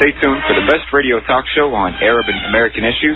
Stay tuned for the best radio talk show on Arab and American issues.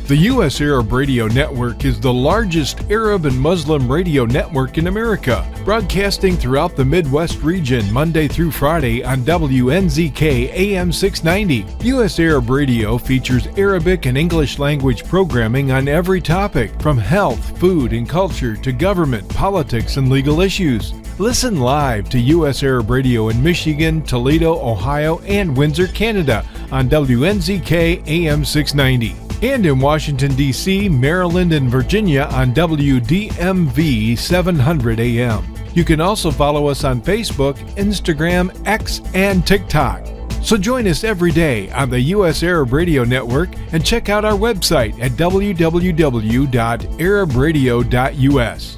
The U.S. Arab Radio Network is the largest Arab and Muslim radio network in America, broadcasting throughout the Midwest region Monday through Friday on WNZK AM 690. U.S. Arab Radio features Arabic and English language programming on every topic, from health, food, and culture to government, politics, and legal issues. Listen live to U.S. Arab Radio in Michigan, Toledo, Ohio, and Windsor, Canada on WNZK AM 690. And in Washington, D.C., Maryland, and Virginia on WDMV 700 AM. You can also follow us on Facebook, Instagram, X, and TikTok. So join us every day on the U.S. Arab Radio Network and check out our website at www.arabradio.us.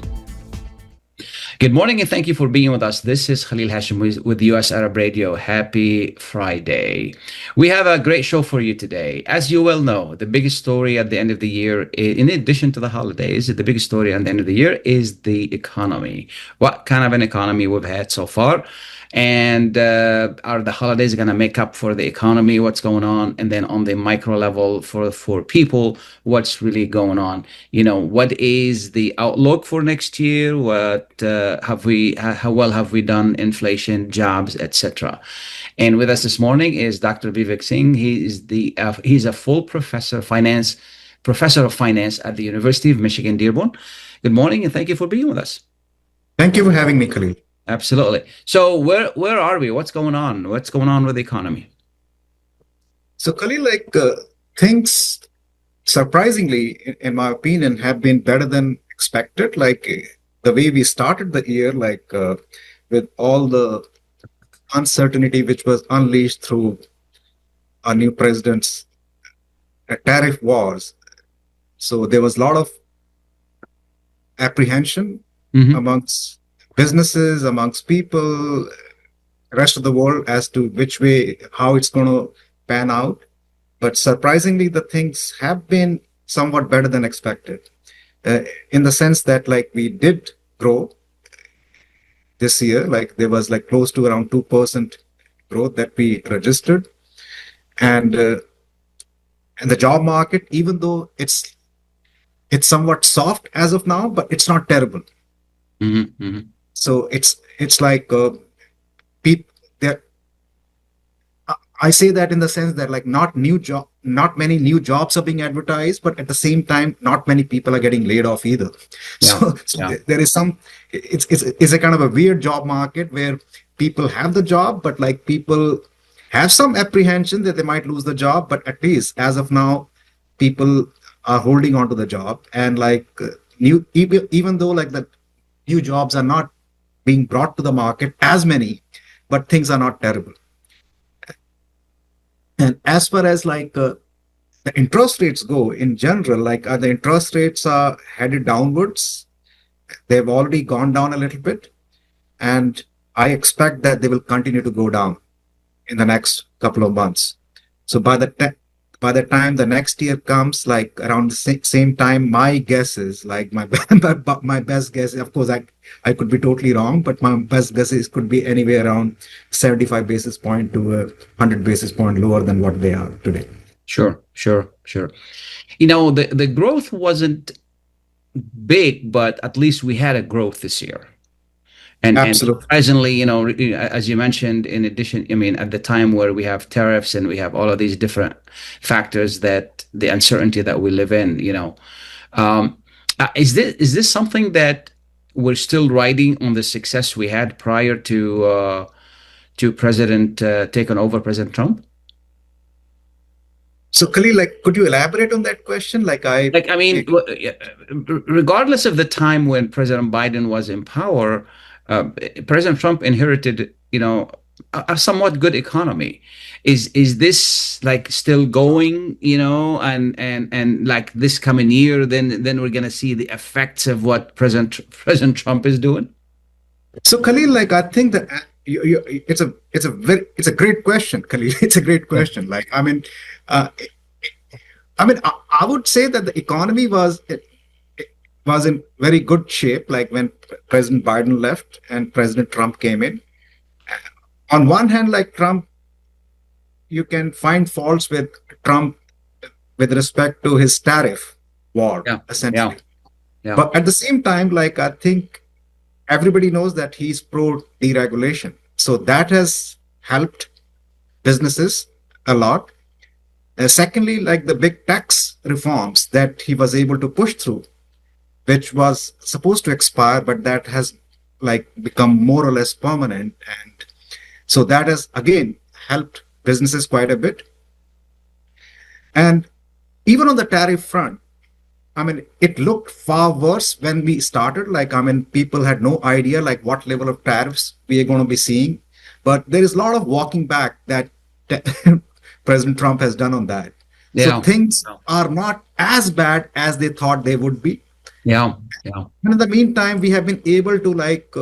Good morning and thank you for being with us. This is Khalil Hachem with US Arab Radio. Happy Friday. We have a great show for you today. As you well know, the biggest story at the end of the year, in addition to the holidays, the biggest story at the end of the year is the economy. What kind of an economy we've had so far? And are the holidays going to make up for the economy? What's going on? And then on the micro level for people, what's really going on? You know, what is the outlook for next year? How well have we done? Inflation, jobs, etc. And with us this morning is Dr. Vivek Singh. He's a full professor of finance at the University of Michigan-Dearborn. Good morning, and thank you for being with us. Thank you for having me, Khalil. Absolutely. So where are we? What's going on? What's going on with the economy? So Khalil, things surprisingly, in my opinion, have been better than expected. The way we started the year, with all the uncertainty which was unleashed through our new president's tariff wars. So there was a lot of apprehension amongst businesses, amongst people, rest of the world as to which way, how it's going to pan out. But surprisingly, the things have been somewhat better than expected, in the sense that we did grow this year. There was close to around 2% growth that we registered. And the job market, even though it's somewhat soft as of now, but it's not terrible. So it's people there. I say that in the sense that not many new jobs are being advertised, but at the same time, not many people are getting laid off either. So there is it's a kind of a weird job market where people have the job, but people have some apprehension that they might lose the job. But at least as of now, people are holding on to the job, and even though the new jobs are not being brought to the market as many, but things are not terrible. And as far as the interest rates go in general, the interest rates are headed downwards. They've already gone down a little bit, and I expect that they will continue to go down in the next couple of months. So by the time the next year comes, around the same time, my guess is my best guess. Of course, I could be totally wrong, but my best guess is could be anywhere around 75 basis point to 100 basis point lower than what they are today. Sure. You know, the growth wasn't big, but at least we had a growth this year. And presently, you know, as you mentioned, in addition, I mean, at the time where we have tariffs and we have all of these different factors, that the uncertainty that we live in, you know, is this something that we're still riding on the success we had prior to President taking over, President Trump? So Khalil, could you elaborate on that question? Regardless of the time when President Biden was in power, President Trump inherited, you know, a somewhat good economy. Is this still going, you know, and this coming year, then we're gonna see the effects of what President Trump is doing? So Khalil, I think that it's a great question, Khalil. It's a great question. I would say that the economy was was in very good shape, like when President Biden left and President Trump came in. On one hand, like Trump, you can find faults with Trump with respect to his tariff war, essentially. Yeah. But at the same time, like I think everybody knows that he's pro deregulation. So that has helped businesses a lot. Secondly, like the big tax reforms that he was able to push through, which was supposed to expire, but that has like become more or less permanent. And so that has again helped businesses quite a bit. And even on the tariff front, I mean, it looked far worse when we started. Like, I mean, people had no idea like what level of tariffs we are going to be seeing. But there is a lot of walking back that President Trump has done on that. So things are not as bad as they thought they would be. Yeah. And in the meantime, we have been able to like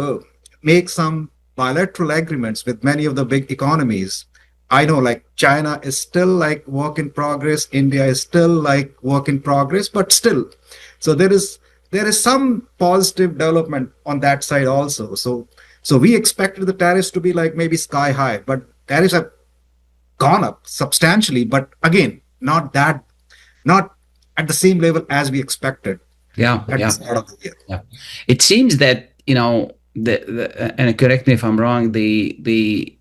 make some bilateral agreements with many of the big economies. I know like China is still like work in progress. India is still like work in progress, but still. So there is some positive development on that side also. So we expected the tariffs to be like maybe sky high, but tariffs have gone up substantially, but again, not at the same level as we expected. At the start of the year. It seems that, you know, and correct me if I'm wrong, on the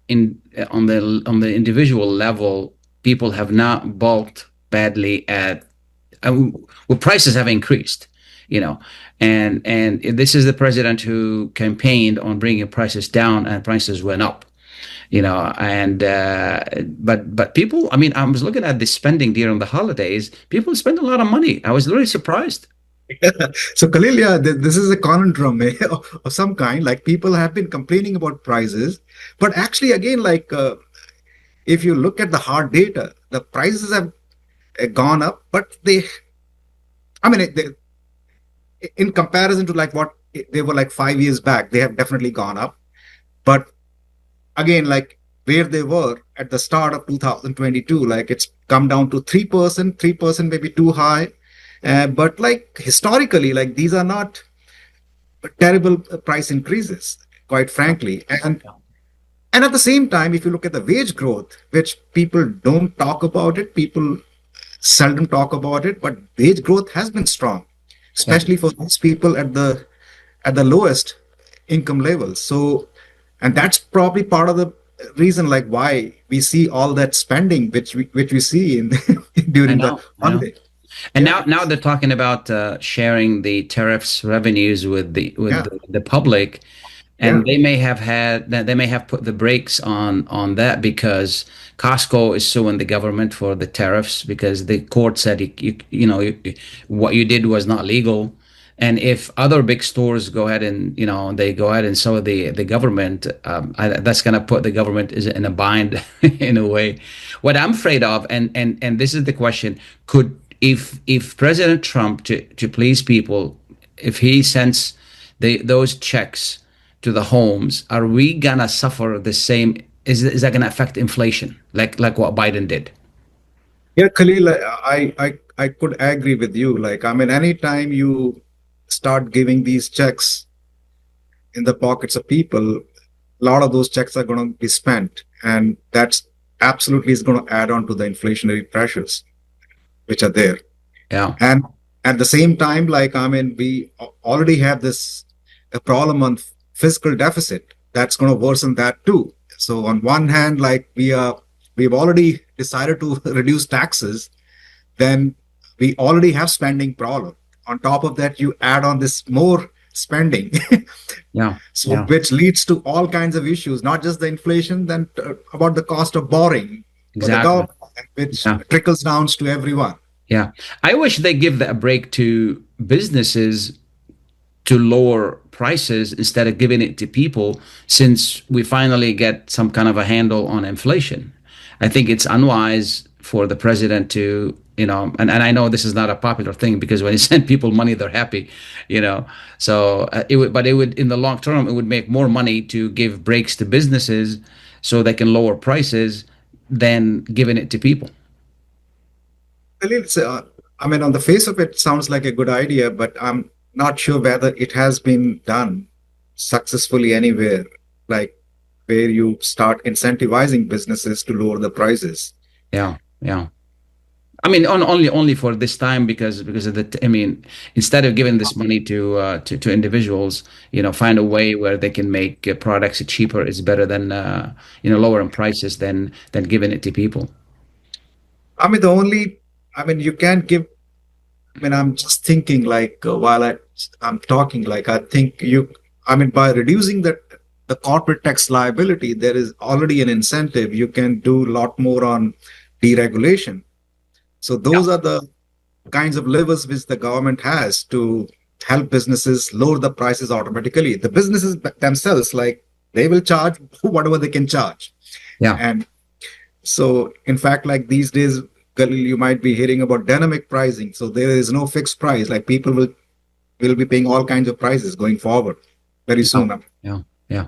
individual level, people have not balked badly at prices have increased, you know, and this is the president who campaigned on bringing prices down, and prices went up, you know, and but people, I mean, I was looking at the spending during the holidays. People spend a lot of money. I was really surprised. So Khalil, this is a conundrum of some kind. Like people have been complaining about prices, but actually, again, like if you look at the hard data, the prices have gone up, but in comparison to like what they were like 5 years back, they have definitely gone up. But again, like where they were at the start of 2022, like it's come down to 3%, maybe too high. But like historically, like these are not terrible price increases, quite frankly. And at the same time, if you look at the wage growth, which people don't talk about it, people seldom talk about it, but wage growth has been strong, especially for those people at the lowest income levels. So, and that's probably part of the reason like why we see all that spending which we see in during the holiday. And now they're talking about sharing the tariffs revenues with the public, and they may have put the brakes on that because Costco is suing the government for the tariffs because the court said what you did was not legal. And if other big stores go ahead and sue the government, that's going to put the government in a bind in a way. What I'm afraid of, and this is the question, if President Trump, to please people, if he sends those checks to the homes, are we gonna suffer the same? Is that gonna affect inflation like what Biden did? Yeah, Khalil, I could agree with you. Like, I mean, anytime you start giving these checks in the pockets of people, a lot of those checks are going to be spent, and that's absolutely is going to add on to the inflationary pressures which are there. And at the same time, like, I mean, we already have a problem on fiscal deficit that's going to worsen that too. So on one hand, like we've already decided to reduce taxes, then we already have spending problem. On top of that, you add on this more spending, which leads to all kinds of issues, not just the inflation, then about the cost of borrowing, which trickles down to everyone. Yeah, I wish they give a break to businesses to lower prices instead of giving it to people, since we finally get some kind of a handle on inflation. I think it's unwise for the president to, and I know this is not a popular thing because when you send people money, they're happy, So it would, in the long term, it would make more money to give breaks to businesses so they can lower prices than giving it to people. I mean, on the face of it, sounds like a good idea, but I'm not sure whether it has been done successfully anywhere, like where you start incentivizing businesses to lower the prices. Yeah, yeah. I mean, only for this time because of the. I mean, instead of giving this money to individuals, find a way where they can make products cheaper is better than lowering prices than giving it to people. I mean, you can't give. I mean, I'm just thinking like while I'm talking, like I think by reducing the corporate tax liability, there is already an incentive. You can do a lot more on deregulation. So those are the kinds of levers which the government has to help businesses lower the prices automatically. The businesses themselves, like they will charge whatever they can charge. Yeah. And so, in fact, like these days, Khalil, you might be hearing about dynamic pricing. So there is no fixed price. Like people will be paying all kinds of prices going forward very soon. Yeah. Yeah.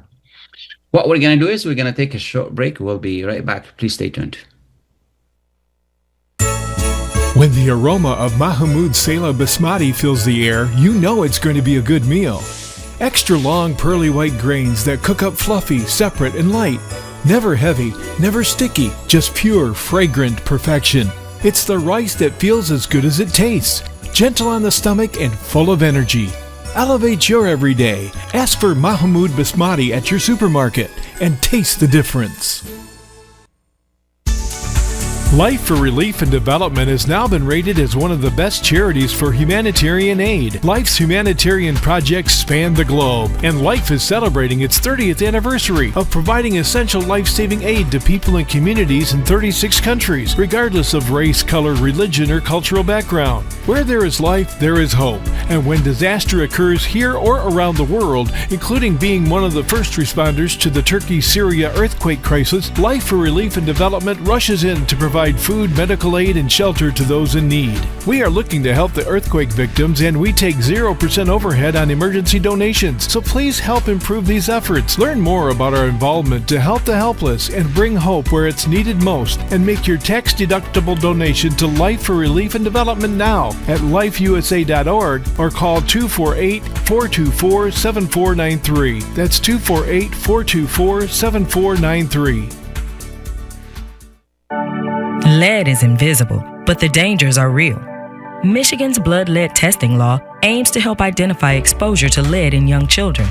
What we're going to do is we're going to take a short break. We'll be right back. Please stay tuned. When the aroma of Mahmoud Saleh Basmati fills the air, you know it's going to be a good meal. Extra long pearly white grains that cook up fluffy, separate, and light. Never heavy, never sticky, just pure, fragrant perfection. It's the rice that feels as good as it tastes. Gentle on the stomach and full of energy. Elevate your everyday. Ask for Mahmoud Basmati at your supermarket and taste the difference. Life for Relief and Development has now been rated as one of the best charities for humanitarian aid. Life's humanitarian projects span the globe, and Life is celebrating its 30th anniversary of providing essential life-saving aid to people and communities in 36 countries, regardless of race, color, religion, or cultural background. Where there is life, there is hope. And when disaster occurs here or around the world, including being one of the first responders to the Turkey-Syria earthquake crisis, Life for Relief and Development rushes in to provide food, medical aid, and shelter to those in need. We are looking to help the earthquake victims, and we take 0% overhead on emergency donations. So please help improve these efforts. Learn more about our involvement to help the helpless and bring hope where it's needed most, and make your tax-deductible donation to Life for Relief and Development now at lifeusa.org or call 248-424-7493. That's 248-424-7493. Lead is invisible, but the dangers are real. Michigan's blood lead testing law aims to help identify exposure to lead in young children.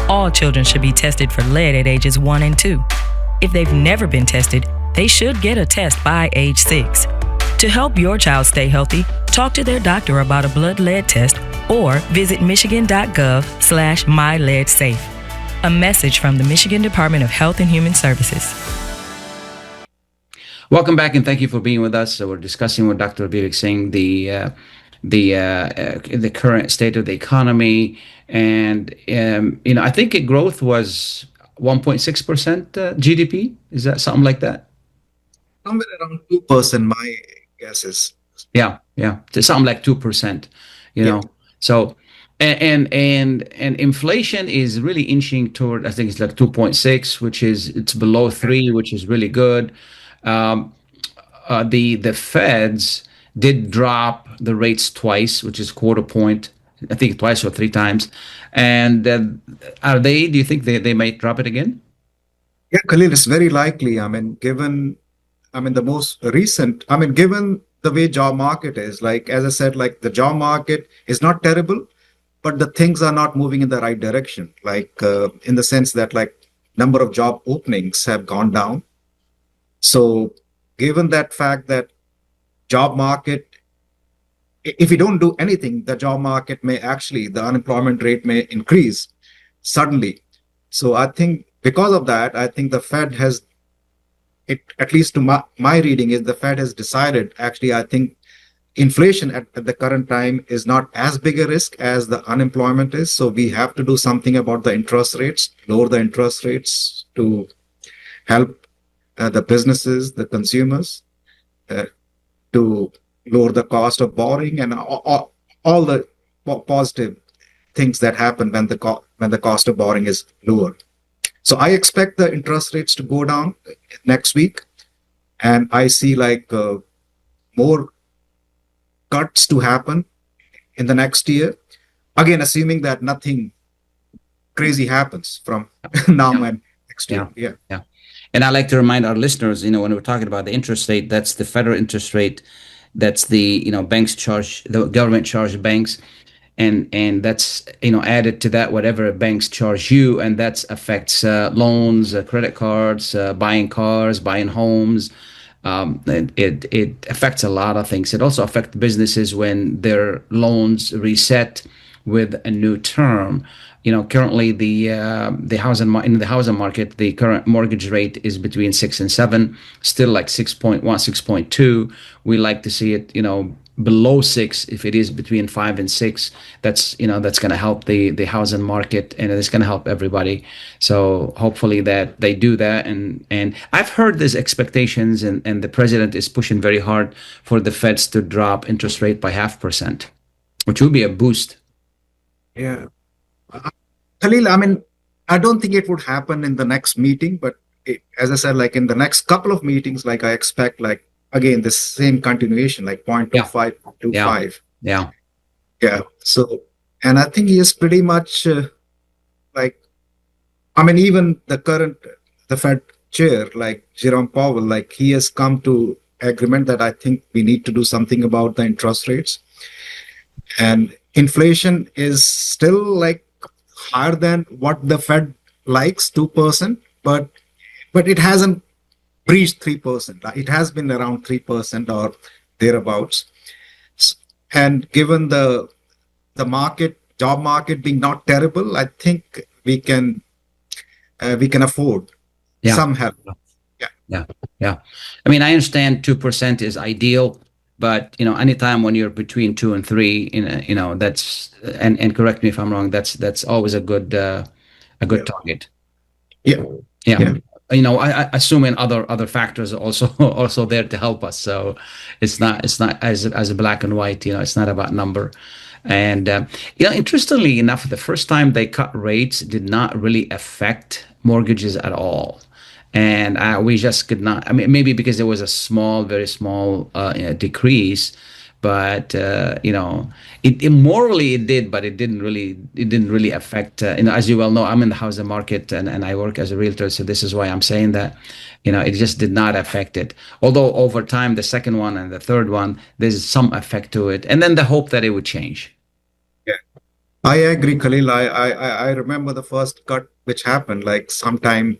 All children should be tested for lead at ages 1 and 2. If they've never been tested, they should get a test by age 6. To help your child stay healthy, talk to their doctor about a blood lead test or visit michigan.gov/myleadsafe. A message from the Michigan Department of Health and Human Services. Welcome back, and thank you for being with us. So we're discussing with Dr. Vivek Singh the current state of the economy, and I think growth was 1.6% GDP. Is that something like that? Somewhere around 2%. My guess is. Yeah, so something like 2%. You know, so and inflation is really inching toward. I think it's like 2.6, it's below 3, which is really good. The Feds did drop the rates twice, which is quarter point, I think twice or 3 times. And do you think they might drop it again? Yeah, Khalil, it's very likely. Given the way job market is, like, as I said, like the job market is not terrible, but the things are not moving in the right direction. Like, in the sense that like number of job openings have gone down. So given that fact that job market, if you don't do anything, the job market may the unemployment rate may increase suddenly. So I think because of that, I think the Fed has, at least to my reading is the Fed has decided, actually, I think inflation at the current time is not as big a risk as the unemployment is. So we have to do something about the interest rates, lower the interest rates to help the businesses, the consumers, to lower the cost of borrowing and all the positive things that happen when the cost of borrowing is lower. So I expect the interest rates to go down next week, and I see like more cuts to happen in the next year. again, assuming that nothing crazy happens from now and next year. Yeah. And I like to remind our listeners, when we're talking about the interest rate, that's the federal interest rate. That's the, banks charge, the government charge banks. And that's, added to that, whatever banks charge you. And that affects loans, credit cards, buying cars, buying homes. It affects a lot of things. It also affects businesses when their loans reset with a new term. Currently the housing market, the current mortgage rate is between 6 and 7, still like 6.1, 6.2. We like to see it, below 6. If it is between 5 and 6, that's going to help the housing market, and it's going to help everybody. So hopefully that they do that. And I've heard there's expectations, and the president is pushing very hard for the Feds to drop interest rate by 0.5%, which would be a boost. Yeah. Khalil, I don't think it would happen in the next meeting, but as I said, like in the next couple of meetings, like I expect, like, again, the same continuation, like 0.25, 0.25. Yeah. So, and I think he is pretty much even the Fed chair, like Jerome Powell, like he has come to agreement that I think we need to do something about the interest rates. And inflation is still like higher than what the Fed likes, 2%, but it hasn't breached 3%. It has been around 3% or thereabouts. And given the job market being not terrible, I think we can afford some help. Yeah. I understand 2% is ideal, but anytime when you're between 2 and 3, that's and correct me if I'm wrong. That's always a good target. Yeah. I assume in other factors also there to help us. So it's not as black and white. It's not about number. And interestingly enough, the first time they cut rates did not really affect mortgages at all. And we just could not. Maybe because there was a very small decrease, but morally it did, but it didn't really affect. As you well know, I'm in the housing market and I work as a realtor, so this is why I'm saying that. It just did not affect it. Although over time, the second one and the third one, there's some effect to it, and then the hope that it would change. Yeah, I agree, Khalil. I remember the first cut which happened like sometime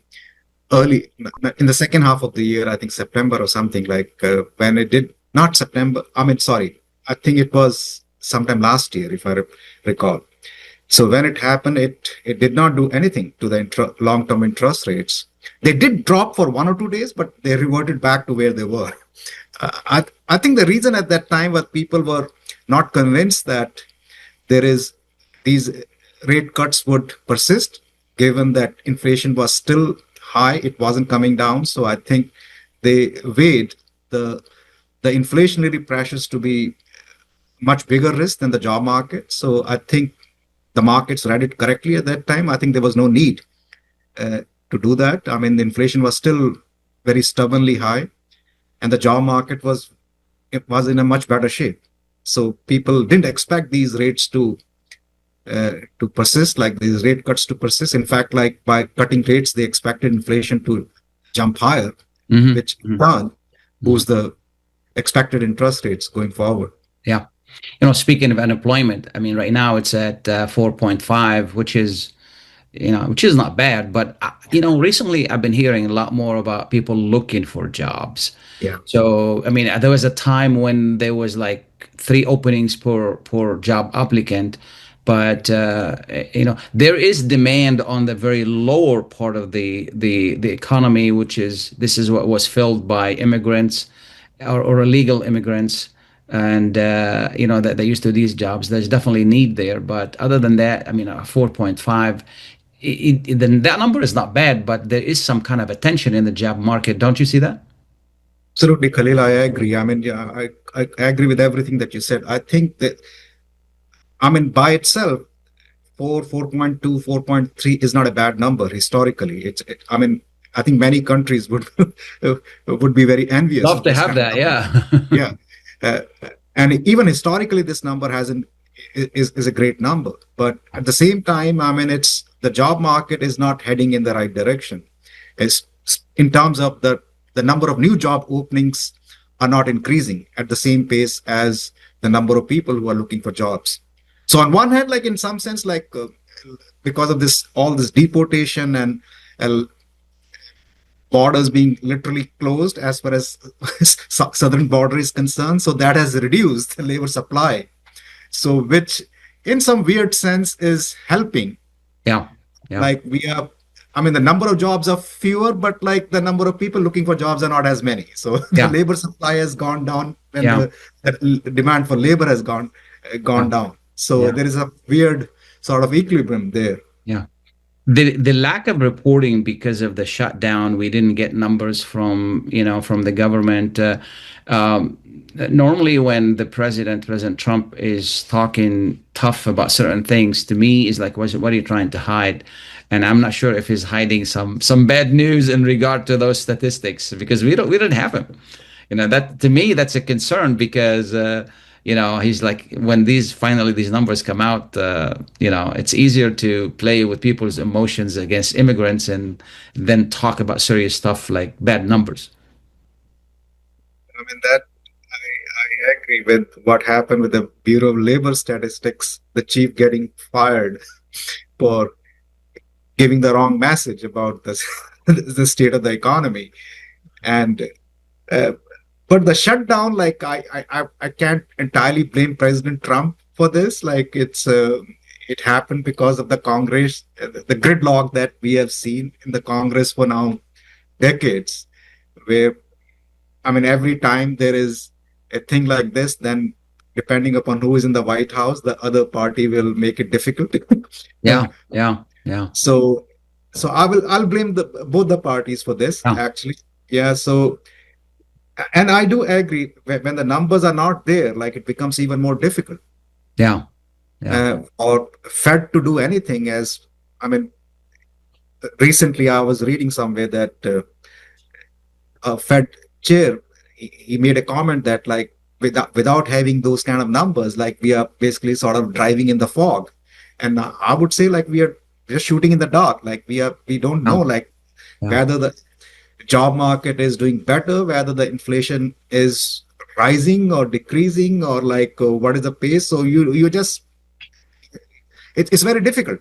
early in the second half of the year, I think September or something, like when it did, not September, I think it was sometime last year, if I recall. So when it happened, it did not do anything to the long-term interest rates. They did drop for 1 or 2 days, but they reverted back to where they were. I think the reason at that time was people were not convinced that these rate cuts would persist, given that inflation was still high, it wasn't coming down. So I think they weighed the inflationary pressures to be much bigger risk than the job market. So I think the markets read it correctly at that time. I think there was no need to do that. The inflation was still very stubbornly high, and the job market was in a much better shape. So people didn't expect these rates to persist, like these rate cuts to persist. In fact, like by cutting rates, they expected inflation to jump higher, which in turn boosts the expected interest rates going forward. Yeah. Speaking of unemployment, right now it's at 4.5, which is not bad. But, recently I've been hearing a lot more about people looking for jobs. Yeah. So, there was a time when there was like 3 openings per job applicant. But there is demand on the very lower part of the economy, this is what was filled by immigrants or illegal immigrants, and that they used to these jobs. There's definitely need there, but other than that, 4.5, that number is not bad, but there is some kind of a tension in the job market. Don't you see that? Absolutely, Khalil. I agree. I agree with everything that you said. I think that. By itself, 4.2, 4.3 is not a bad number historically. I think many countries would be very envious. Love to have that, yeah. Yeah. And even historically, this number hasn't is a great number. But at the same time, I mean, it's the job market is not heading in the right direction. It's in terms of the number of new job openings are not increasing at the same pace as the number of people who are looking for jobs. So on one hand, like in some sense, like because of all this deportation and borders being literally closed as far as southern border is concerned, so that has reduced the labor supply. So which in some weird sense is helping. Yeah. Like the number of jobs are fewer, but like the number of people looking for jobs are not as many. So the labor supply has gone down and the demand for labor has gone down. So there is a weird sort of equilibrium there. Yeah. The lack of reporting because of the shutdown, we didn't get numbers from the government. Normally when the President Trump is talking tough about certain things, to me is like, what are you trying to hide? And I'm not sure if he's hiding some bad news in regard to those statistics, because we don't have them. That to me, that's a concern, because he's like, when these numbers come out, it's easier to play with people's emotions against immigrants and then talk about serious stuff like bad numbers. I mean, that I agree with what happened with the Bureau of Labor Statistics, the chief getting fired for giving the wrong message about the state of the economy. And but the shutdown, like I can't entirely blame President Trump for this. Like it happened because of the Congress, the gridlock that we have seen in the Congress for now decades, where every time there is a thing like this, then depending upon who is in the White House, the other party will make it difficult. Yeah. So I'll blame both the parties for this, actually. Yeah. So, and I do agree, when the numbers are not there, like it becomes even more difficult. Yeah. Or Fed to do anything. Recently I was reading somewhere that a Fed chair, he made a comment that like without having those kind of numbers, like we are basically sort of driving in the fog. And I would say like we are just shooting in the dark. Like we don't know whether the job market is doing better, whether the inflation is rising or decreasing, or like what is the pace. So you just, it's very difficult.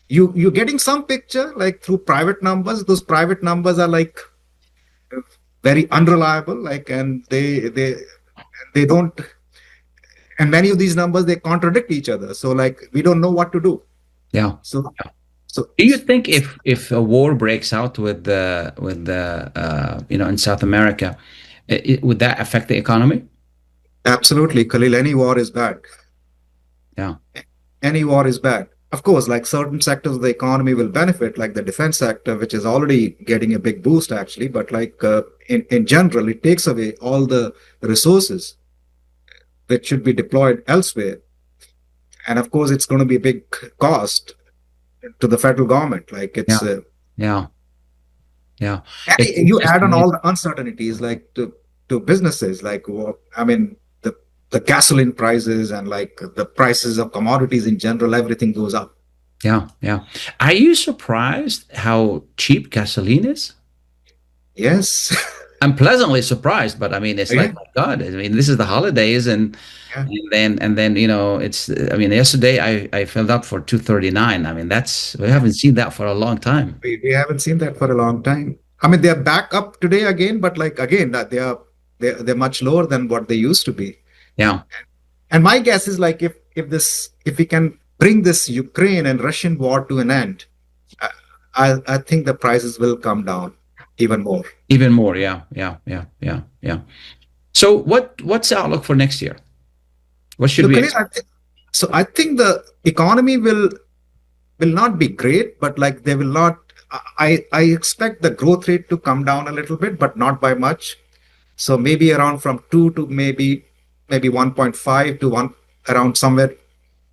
You're getting some picture like through private numbers. Those private numbers are like very unreliable, like, and they don't, and many of these numbers, they contradict each other. So like we don't know what to do. Yeah. So do you think if a war breaks out with the in South America, would that affect the economy? Absolutely, Khalil. Any war is bad. Yeah. Any war is bad. Of course, like certain sectors of the economy will benefit, like the defense sector, which is already getting a big boost actually. But like in general, it takes away all the resources that should be deployed elsewhere. And of course, it's going to be a big cost to the federal government. Like it's yeah. You add on all the uncertainties, like to businesses, like the gasoline prices and like the prices of commodities in general, everything goes up. Yeah. Are you surprised how cheap gasoline is? Yes. I'm pleasantly surprised, but it's like, my God, this is the holidays and then it's, yesterday I filled up for $2.39. We haven't seen that for a long time. We haven't seen that for a long time. They're back up today again, but like again, that they're much lower than what they used to be. Yeah. And my guess is like if we can bring this Ukraine and Russian war to an end, I think the prices will come down even more. Yeah. So what's the outlook for next year? What should we expect? So I think the economy will not be great, but like they will not. I expect the growth rate to come down a little bit, but not by much. So maybe around from 2 to maybe 1.5 to 1, around somewhere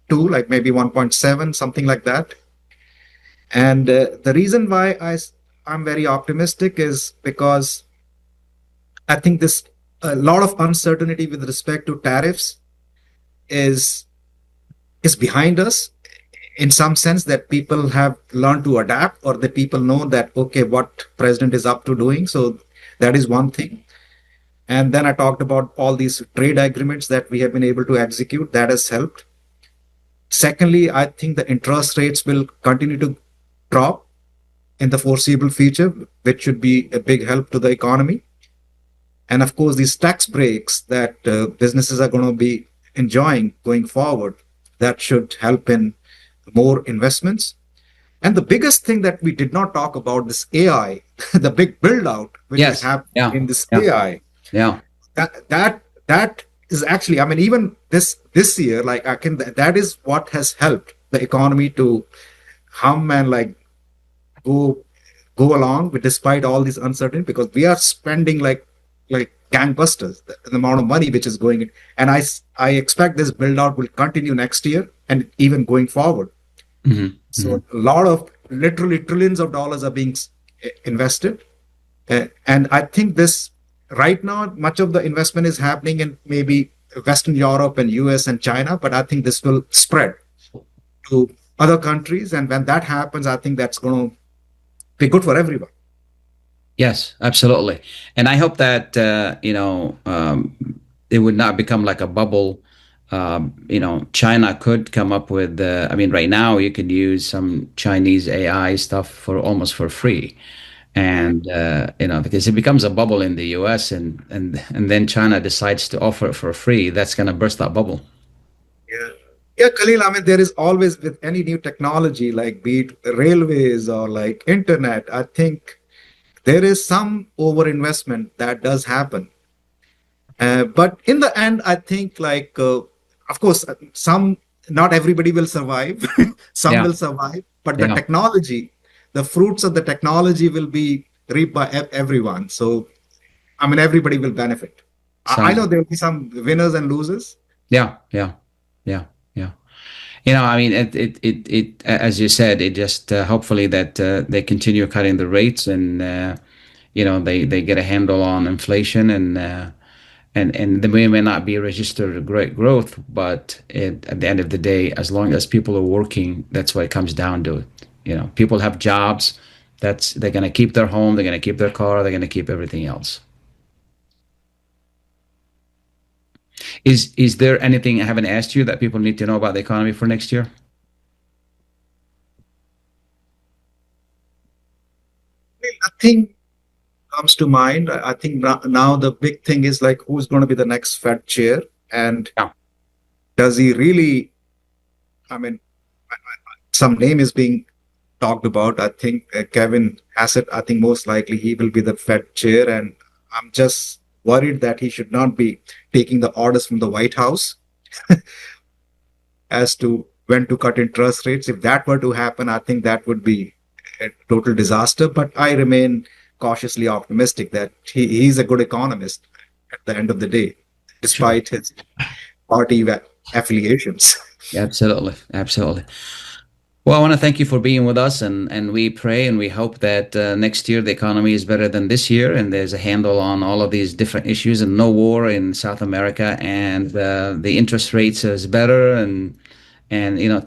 2, like maybe 1.7, something like that. And the reason why I'm very optimistic is because I think a lot of uncertainty with respect to tariffs is behind us, in some sense, that people have learned to adapt, or the people know that, okay, what president is up to doing. So that is one thing. And then I talked about all these trade agreements that we have been able to execute. That has helped. Secondly, I think the interest rates will continue to drop in the foreseeable future, which should be a big help to the economy. And of course, these tax breaks that businesses are going to be enjoying going forward, that should help in more investments. And the biggest thing that we did not talk about, this AI, the big build out which is happening in this AI. Yeah. That is actually, I mean, even this year, like that is what has helped the economy to hum and like go along with, despite all this uncertainty, because we are spending like gangbusters, the amount of money which is going in. And I expect this build out will continue next year and even going forward. Mm-hmm. So a lot of, literally trillions of dollars are being invested. And I think this right now, much of the investment is happening in maybe Western Europe and US and China, but I think this will spread to other countries. And when that happens, I think that's going to be good for everyone. Yes, absolutely. And I hope that, it would not become like a bubble. China could come up with, right now you could use some Chinese AI stuff for almost for free. And, because it becomes a bubble in the US and then China decides to offer it for free, that's going to burst that bubble. Yeah, Khalil, I mean, there is always, with any new technology, like be it railways or like internet, I think there is some overinvestment that does happen. But in the end, I think of course, not everybody will survive. Some will survive, but the technology, the fruits of the technology will be reaped by everyone. So, I mean, everybody will benefit. I know there will be some winners and losers. Yeah. It as you said, it just hopefully that they continue cutting the rates and they get a handle on inflation and they may not be registered great growth, but at the end of the day, as long as people are working, that's what it comes down to. People have jobs. They're going to keep their home. They're going to keep their car. They're going to keep everything else. Is there anything I haven't asked you that people need to know about the economy for next year? Nothing comes to mind. I think now the big thing is like, who's going to be the next Fed chair, and does he really? I mean, some name is being talked about. I think Kevin Hassett. I think most likely he will be the Fed chair, and I'm just worried that he should not be taking the orders from the White House as to when to cut interest rates. If that were to happen, I think that would be a total disaster. But I remain cautiously optimistic that he's a good economist at the end of the day, despite his party affiliations. Absolutely. Well, I want to thank you for being with us, and we pray and we hope that next year the economy is better than this year, and there's a handle on all of these different issues, and no war in South America, and the interest rates is better, and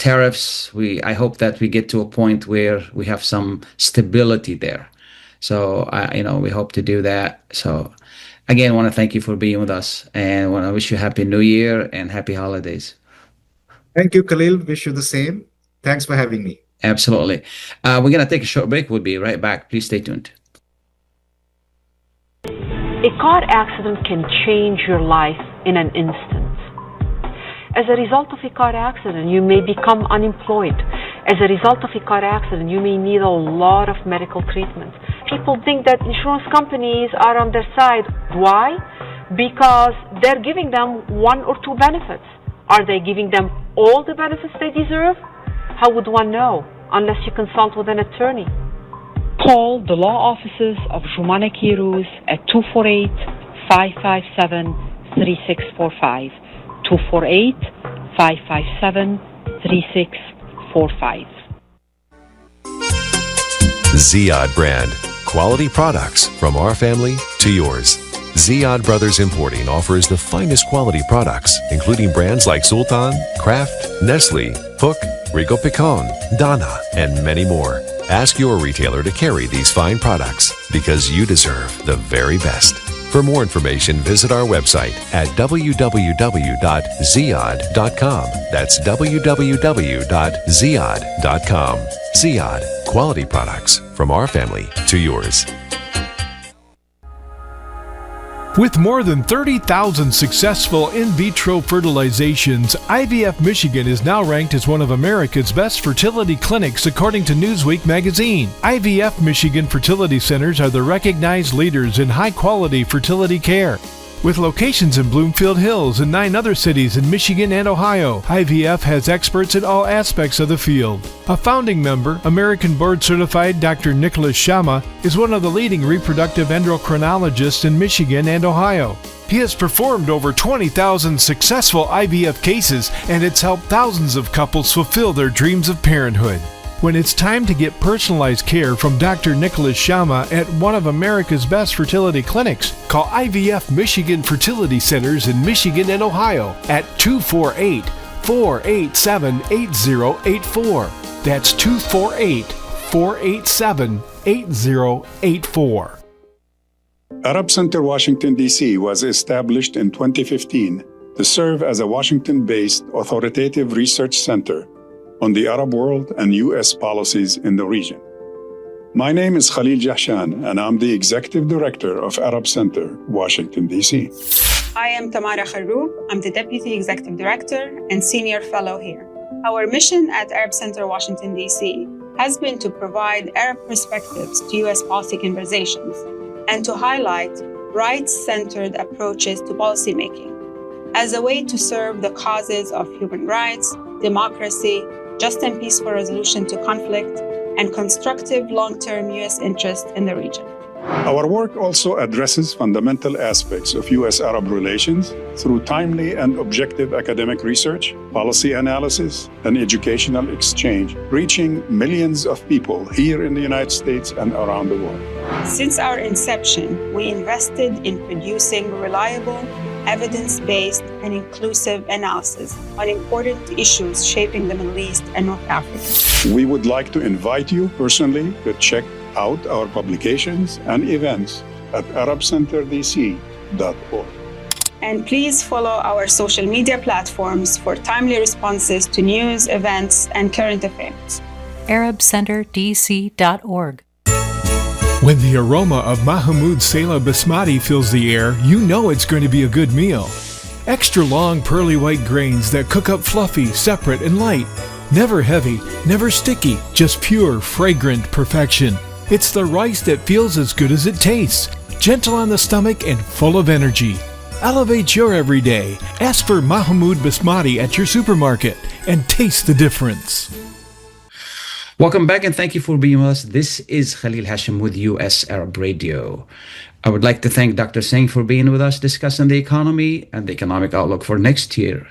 tariffs. I hope that we get to a point where we have some stability there. So we hope to do that. So again, I want to thank you for being with us, and I want to wish you Happy New Year and Happy Holidays. Thank you, Khalil. Wish you the same. Thanks for having me. Absolutely. We're going to take a short break. We'll be right back. Please stay tuned. A car accident can change your life in an instant. As a result of a car accident, you may become unemployed. As a result of a car accident, you may need a lot of medical treatment. People think that insurance companies are on their side. Why? Because they're giving them one or two benefits. Are they giving them all the benefits they deserve? How would one know unless you consult with an attorney? Call the law offices of Jumana Kiruz at 248-557-3645. 248-557-3645. Ziyad brand. Quality products from our family to yours. Ziyad Brothers Importing offers the finest quality products, including brands like Sultan, Kraft, Nestle, Hook, Rico Picon, Dana, and many more. Ask your retailer to carry these fine products because you deserve the very best. For more information, visit our website at www.ziyad.com. That's www.ziyad.com. Ziyad, quality products from our family to yours. With more than 30,000 successful in vitro fertilizations, IVF Michigan is now ranked as one of America's best fertility clinics according to Newsweek magazine. IVF Michigan fertility centers are the recognized leaders in high-quality fertility care. With locations in Bloomfield Hills and 9 other cities in Michigan and Ohio, IVF has experts in all aspects of the field. A founding member, American board-certified Dr. Nicholas Shama, is one of the leading reproductive endocrinologists in Michigan and Ohio. He has performed over 20,000 successful IVF cases, and it's helped thousands of couples fulfill their dreams of parenthood. When it's time to get personalized care from Dr. Nicholas Shama at one of America's best fertility clinics, call IVF Michigan Fertility Centers in Michigan and Ohio at 248-487-8084. That's 248-487-8084. Arab Center Washington, D.C. was established in 2015 to serve as a Washington-based authoritative research center on the Arab world and U.S. policies in the region. My name is Khalil Hachem, and I'm the Executive Director of Arab Center, Washington, D.C. I am Tamara Kharoub. I'm the Deputy Executive Director and Senior Fellow here. Our mission at Arab Center, Washington, D.C. has been to provide Arab perspectives to U.S. policy conversations and to highlight rights-centered approaches to policymaking as a way to serve the causes of human rights, democracy, just and peaceful resolution to conflict, and constructive long-term U.S. interest in the region. Our work also addresses fundamental aspects of U.S.-Arab relations through timely and objective academic research, policy analysis, and educational exchange, reaching millions of people here in the United States and around the world. Since our inception, we invested in producing reliable, evidence-based, and inclusive analysis on important issues shaping the Middle East and North Africa. We would like to invite you personally to check out our publications and events at arabcenterdc.org. And please follow our social media platforms for timely responses to news, events, and current affairs. arabcenterdc.org. When the aroma of Mahmoud Saleh Basmati fills the air, you know it's going to be a good meal. Extra long pearly white grains that cook up fluffy, separate, and light. Never heavy, never sticky, just pure, fragrant perfection. It's the rice that feels as good as it tastes. Gentle on the stomach and full of energy. Elevate your everyday. Ask for Mahmoud Basmati at your supermarket and taste the difference. Welcome back and thank you for being with us. This is Khalil Hachem with US Arab Radio. I would like to thank Dr. Singh for being with us discussing the economy and the economic outlook for next year.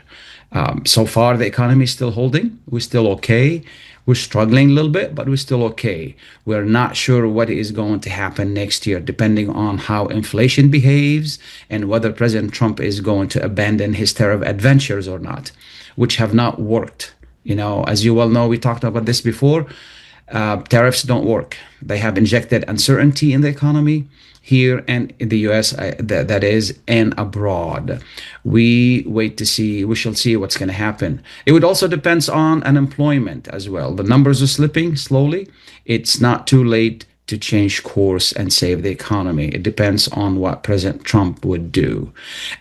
So far, the economy is still holding. We're still okay. We're struggling a little bit, but we're still okay. We're not sure what is going to happen next year, depending on how inflation behaves and whether President Trump is going to abandon his tariff adventures or not, which have not worked. You know, as you well know, we talked about this before. Tariffs don't work. They have injected uncertainty in the economy here and in the U.S., that is, and abroad. We wait to see. We shall see what's going to happen. It would also depend on unemployment as well. The numbers are slipping slowly. It's not too late to change course and save the economy. It depends on what President Trump would do.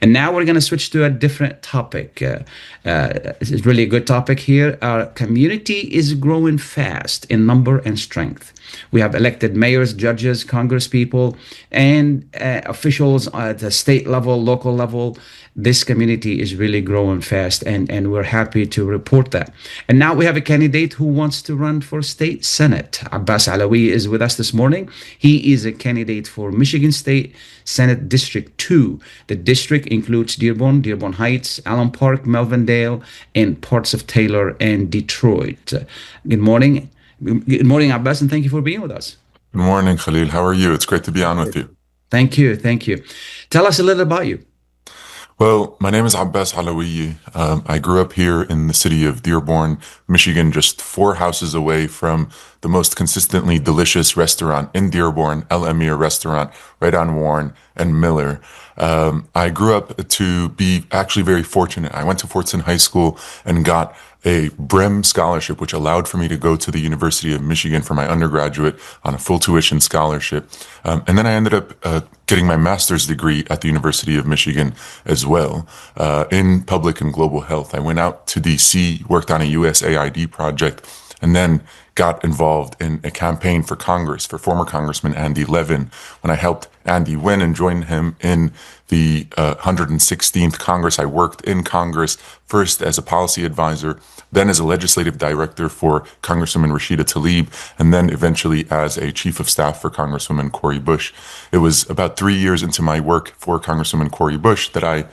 And now we're going to switch to a different topic. It's really a good topic here. Our community is growing fast in number and strength. We have elected mayors, judges, congresspeople, and officials at the state level, local level. This community is really growing fast, and we're happy to report that. And now we have a candidate who wants to run for state senate. Abbas Alawieh is with us this morning. He is a candidate for Michigan State Senate District 2. The district includes Dearborn, Dearborn Heights, Allen Park, Melvindale, and parts of Taylor and Detroit. Good morning. Good morning, Abbas, and thank you for being with us. Good morning, Khalil. How are you? It's great to be on with you. Thank you. Thank you. Tell us a little about you. Well, my name is Abbas Alawieh. I grew up here in the city of Dearborn, Michigan, just 4 houses away from the most consistently delicious restaurant in Dearborn, El Emir restaurant, right on Warren and Miller. I grew up to be actually very fortunate. I went to Fortson High School and got a BREM scholarship, which allowed for me to go to the University of Michigan for my undergraduate on a full tuition scholarship. And then I ended up getting my master's degree at the University of Michigan as well, in public and global health. I went out to DC, worked on a USAID project, and then got involved in a campaign for Congress, for former Congressman Andy Levin, when I helped Andy win and joined him in the 116th Congress. I worked in Congress first as a policy advisor, then as a legislative director for Congresswoman Rashida Tlaib, and then eventually as a chief of staff for Congresswoman Cori Bush. It was about 3 years into my work for Congresswoman Cori Bush that I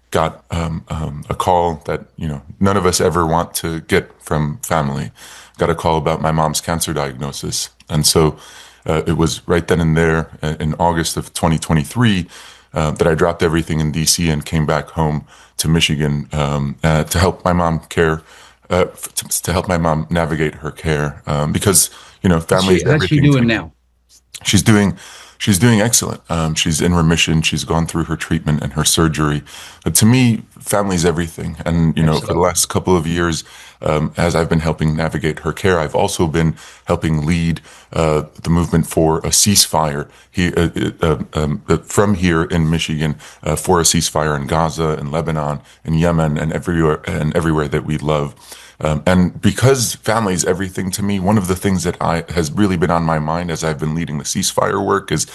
got a call that, you know, none of us ever want to get from family. Got a call about my mom's cancer diagnosis. And so it was right then and there in August of 2023 that I dropped everything in DC and came back home to Michigan to help my mom to help my mom navigate her care, because, you know, family is everything. How's she doing now? She's doing excellent. She's in remission. She's gone through her treatment and her surgery. But to me, family's everything. And, you know, for the last couple of years, as I've been helping navigate her care, I've also been helping lead the movement for a ceasefire from here in Michigan, for a ceasefire in Gaza, in Lebanon, in Yemen, and everywhere that we love. And because family is everything to me, one of the things that has really been on my mind as I've been leading the ceasefire work is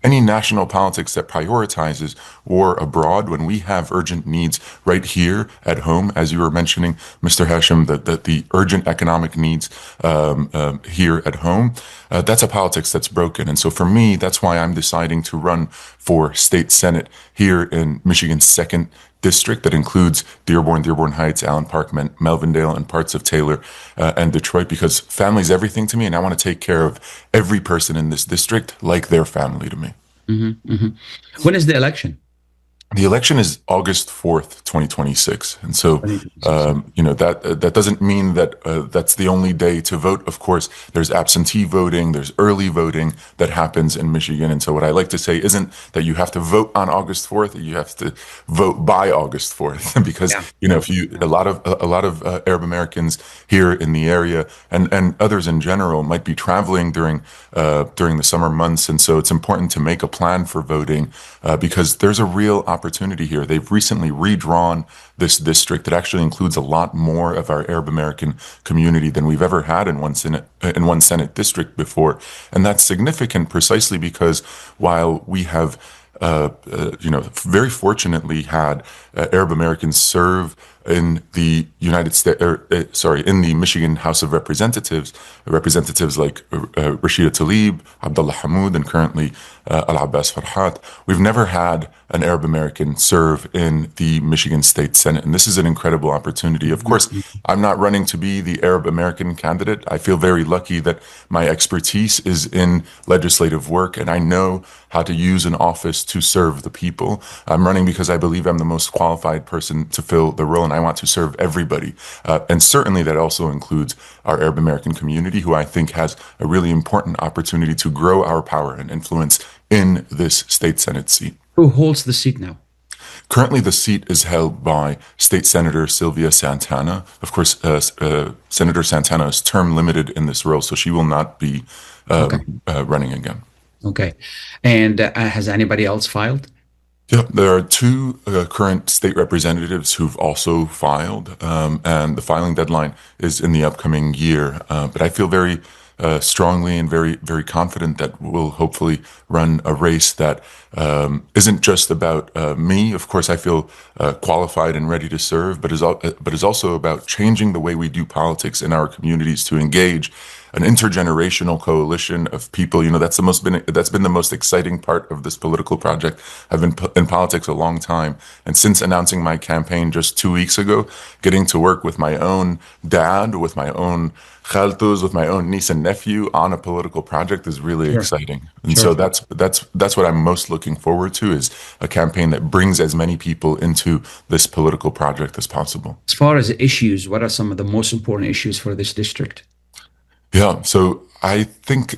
any national politics that prioritizes war abroad when we have urgent needs right here at home, as you were mentioning, Mr. Hachem, the urgent economic needs here at home, that's a politics that's broken. And so for me, that's why I'm deciding to run for state senate here in Michigan's 2nd district that includes Dearborn, Dearborn Heights, Allen Park, Melvindale, and parts of Taylor and Detroit, because family is everything to me, and I want to take care of every person in this district like their family to me. Mm-hmm, mm-hmm. When is the election? The election is August 4th, 2026. And so, you know, that doesn't mean that that's the only day to vote. Of course, there's absentee voting, there's early voting that happens in Michigan. And so what I like to say isn't that you have to vote on August 4th, you have to vote by August 4th, because, you know, a lot of Arab Americans here in the area and others in general might be traveling during the summer months. And so it's important to make a plan for voting because there's a real opportunity here. They've recently redrawn this district that actually includes a lot more of our Arab American community than we've ever had in one Senate district before. And that's significant precisely because while we have you know, very fortunately had Arab Americans serve in the United States, in the Michigan House of Representatives like Rashida Tlaib, Abdullah Hamoud, and currently Al-Abbas Farhat. We've never had an Arab American serve in the Michigan State Senate, and this is an incredible opportunity. Of course, I'm not running to be the Arab American candidate. I feel very lucky that my expertise is in legislative work, and I know how to use an office to serve the people. I'm running because I believe I'm the most qualified person to fill the role, and I want to serve everybody. And certainly that also includes our Arab American community, who I think has a really important opportunity to grow our power and influence in this state Senate seat. Who holds the seat now? Currently, the seat is held by State Senator Sylvia Santana. Of course, Senator Santana is term limited in this role, so she will not be running again. Okay. And has anybody else filed? Yeah, there are 2 current state representatives who've also filed, and the filing deadline is in the upcoming year. But I feel very strongly and very, very confident that we'll hopefully run a race that isn't just about me. Of course, I feel qualified and ready to serve, but is also about changing the way we do politics in our communities to engage an intergenerational coalition of people. That's been the most exciting part of this political project. I've been in politics a long time, and since announcing my campaign just 2 weeks ago, getting to work with my own dad, with my own khaltus, with my own niece and nephew on a political project is really exciting. And so that's what I'm most looking forward to, is a campaign that brings as many people into this political project as possible. As far as issues, what are some of the most important issues for this district? Yeah, so I think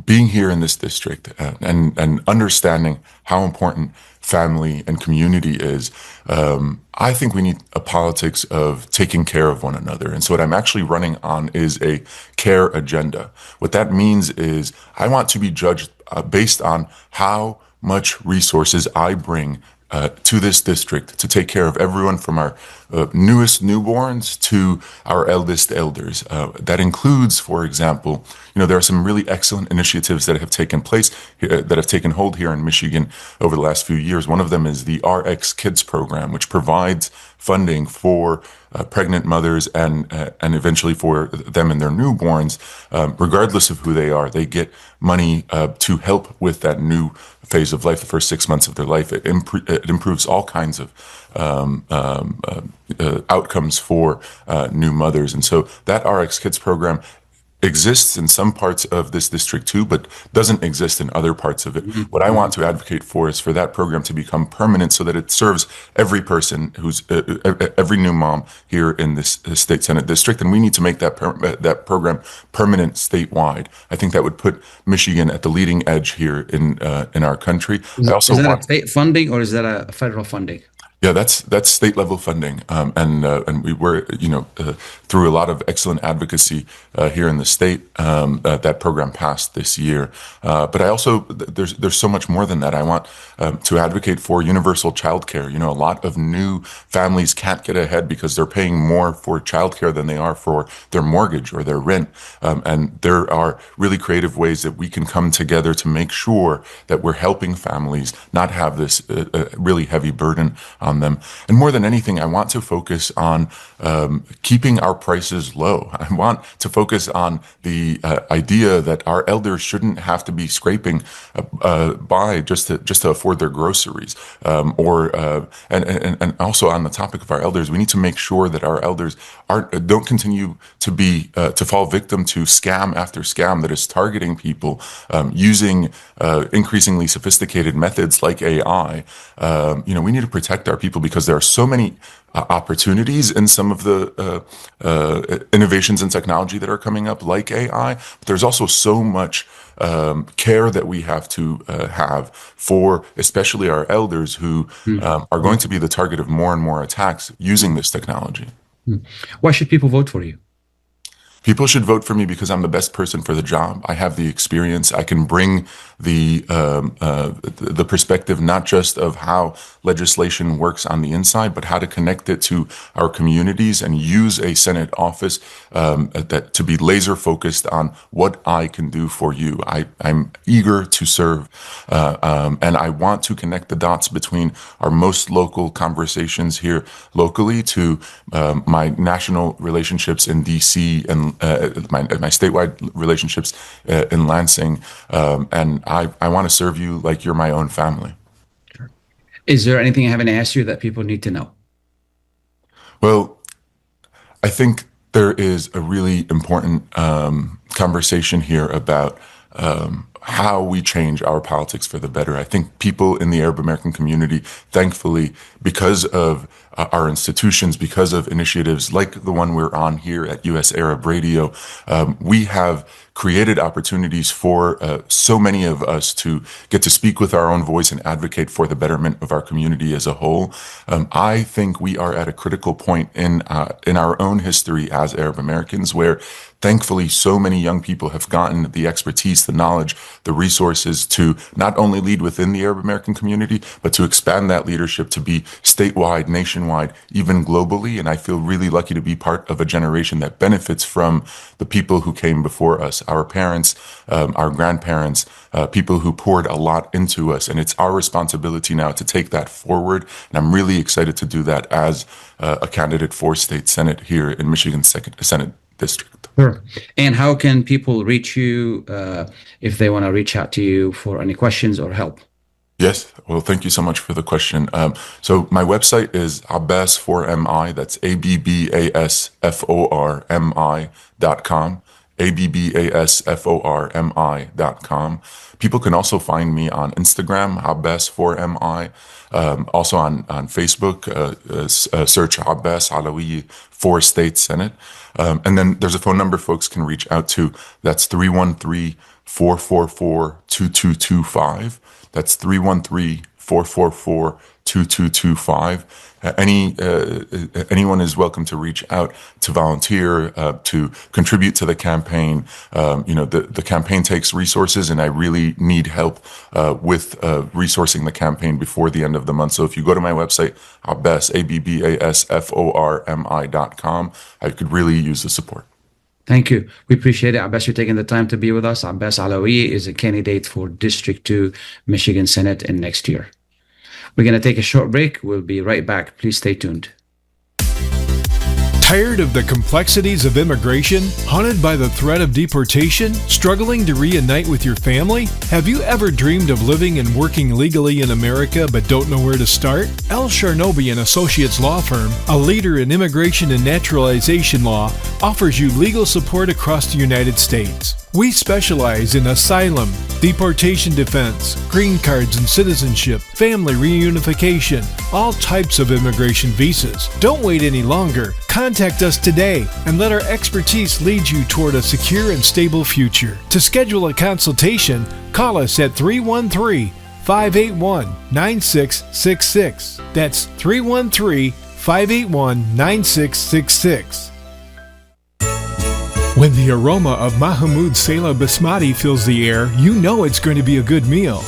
being here in this district and understanding how important family and community is, I think we need a politics of taking care of one another. And so what I'm actually running on is a care agenda. What that means is I want to be judged based on how much resources I bring to this district to take care of everyone from our newest newborns to our eldest elders. That includes, for example, there are some really excellent initiatives that have taken place, that have taken hold here in Michigan over the last few years. One of them is the RX Kids program, which provides funding for pregnant mothers and eventually for them and their newborns, regardless of who they are. They get money to help with that new phase of life, the first 6 months of their life. It improves all kinds of outcomes for new mothers. And so that RX Kids program exists in some parts of this district too, but doesn't exist in other parts of it. What I want to advocate for is for that program to become permanent, so that it serves every person who's every new mom here in this state Senate district. And we need to make that program permanent statewide. I think that would put Michigan at the leading edge here in our country. Is that a state funding or is that a federal funding? Yeah, that's state level funding, and we were, through a lot of excellent advocacy here in the state, that program passed this year. But I also there's so much more than that. I want to advocate for universal childcare. A lot of new families can't get ahead because they're paying more for childcare than they are for their mortgage or their rent, and there are really creative ways that we can come together to make sure that we're helping families not have this really heavy burden on them. And more than anything, I want to focus on keeping our prices low. I want to focus on the idea that our elders shouldn't have to be scraping by just to afford their groceries. And also on the topic of our elders, we need to make sure that our elders don't continue to fall victim to scam after scam that is targeting people using increasingly sophisticated methods like AI. We need to protect our people because there are so many opportunities in some of the innovations in technology that are coming up, like AI. But there's also so much care that we have to have for especially our elders who are going to be the target of more and more attacks using this technology. Why should people vote for you? People should vote for me because I'm the best person for the job. I have the experience. I can bring the perspective not just of how legislation works on the inside, but how to connect it to our communities and use a Senate office to be laser focused on what I can do for you. I'm eager to serve, and I want to connect the dots between our most local conversations here locally to my national relationships in DC and my statewide relationships in Lansing, and I want to serve you like you're my own family. Is there anything I haven't asked you that people need to know? Well, I think there is a really important conversation here about how we change our politics for the better. I think people in the Arab American community, thankfully, because of our institutions, because of initiatives like the one we're on here at US Arab Radio, we have created opportunities for so many of us to get to speak with our own voice and advocate for the betterment of our community as a whole. I think we are at a critical point in our own history as Arab Americans, where thankfully so many young people have gotten the expertise, the knowledge, the resources to not only lead within the Arab American community, but to expand that leadership to be statewide, nationwide, even globally. And I feel really lucky to be part of a generation that benefits from the people who came before us, our parents, our grandparents, people who poured a lot into us. And it's our responsibility now to take that forward. And I'm really excited to do that as a candidate for state Senate here in Michigan's second Senate district. Sure. And how can people reach you if they want to reach out to you for any questions or help? Yes. Well, thank you so much for the question. So my website is Abbas4mi. That's ABBASFORMI.com. ABBASFORMI.com. People can also find me on Instagram, Abbas4mi. Also on Facebook, search Abbas Alawieh for State Senate. And then there's a phone number folks can reach out to. That's 313-444-2225. That's 313-444-2225. Anyone is welcome to reach out to volunteer, to contribute to the campaign. The campaign takes resources, and I really need help with resourcing the campaign before the end of the month. So if you go to my website, Abbas, ABBASFORMI.com, I could really use the support. Thank you. We appreciate it. Abbas, you're taking the time to be with us. Abbas Alawieh is a candidate for District 2 Michigan Senate in next year. We're going to take a short break. We'll be right back. Please stay tuned. Tired of the complexities of immigration? Haunted by the threat of deportation? Struggling to reunite with your family? Have you ever dreamed of living and working legally in America but don't know where to start? El Sharnobi and Associates Law Firm, a leader in immigration and naturalization law, offers you legal support across the United States. We specialize in asylum, deportation defense, green cards and citizenship, family reunification, all types of immigration visas. Don't wait any longer. Contact us today and let our expertise lead you toward a secure and stable future. To schedule a consultation, call us at 313-581-9666. That's 313-581-9666. When the aroma of Mahmoud Saleh Basmati fills the air, you know it's going to be a good meal.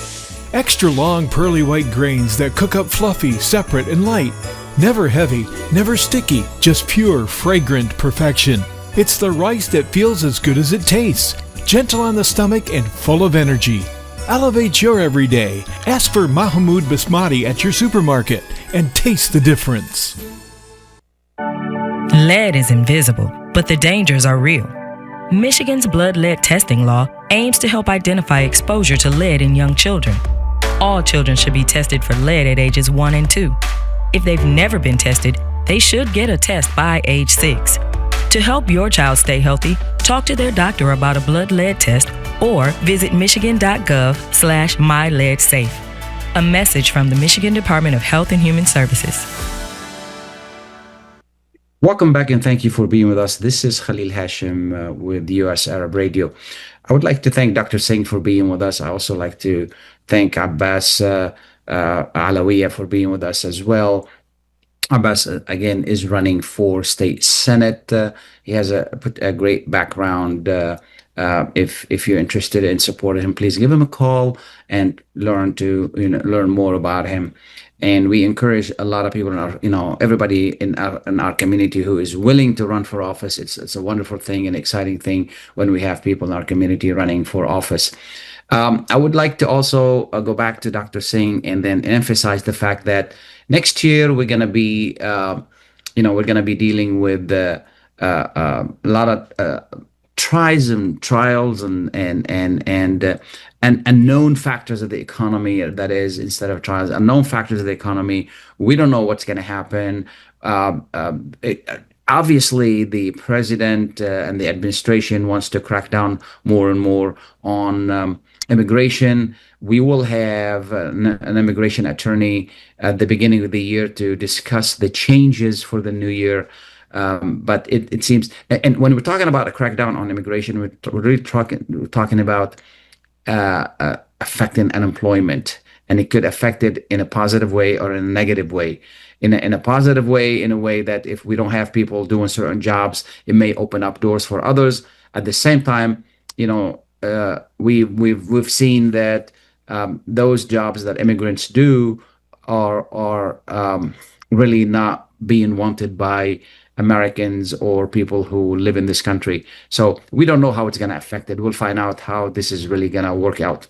Extra long pearly white grains that cook up fluffy, separate, and light. Never heavy, never sticky, just pure, fragrant perfection. It's the rice that feels as good as it tastes. Gentle on the stomach and full of energy. Elevate your everyday. Ask for Mahmoud Basmati at your supermarket and taste the difference. Lead is invisible, but the dangers are real. Michigan's blood lead testing law aims to help identify exposure to lead in young children. All children should be tested for lead at ages 1 and 2. If they've never been tested, they should get a test by age 6. To help your child stay healthy, talk to their doctor about a blood lead test or visit michigan.gov/myleadsafe. A message from the Michigan Department of Health and Human Services. Welcome back and thank you for being with us. This is Khalil Hachem with US Arab Radio. I would like to thank Dr. Singh for being with us. I also like to thank Abbas Alawieh for being with us as well. Abbas, again, is running for State Senate. He has a great background. If you're interested in supporting him, please give him a call and learn more about him. And we encourage a lot of people in our, everybody in our community who is willing to run for office. It's a wonderful thing, an exciting thing when we have people in our community running for office. I would like to also go back to Dr. Singh and then emphasize the fact that next year we're going to be, dealing with a lot of trials and unknown factors of the economy. That is, instead of trials, unknown factors of the economy. We don't know what's going to happen. Obviously, the president and the administration wants to crack down more and more on immigration. We will have an immigration attorney at the beginning of the year to discuss the changes for the new year. But it seems, and when we're talking about a crackdown on immigration, we're really talking about affecting unemployment, and it could affect it in a positive way or in a negative way. In a positive way, in a way that if we don't have people doing certain jobs, it may open up doors for others. At the same time, we've seen that those jobs that immigrants do are really not being wanted by Americans or people who live in this country. So we don't know how it's going to affect it. We'll find out how this is really going to work out.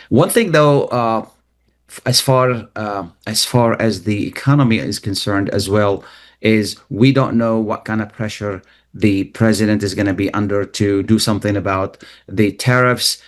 One thing, though, as far as the economy is concerned as well, is we don't know what kind of pressure the president is going to be under to do something about the tariffs.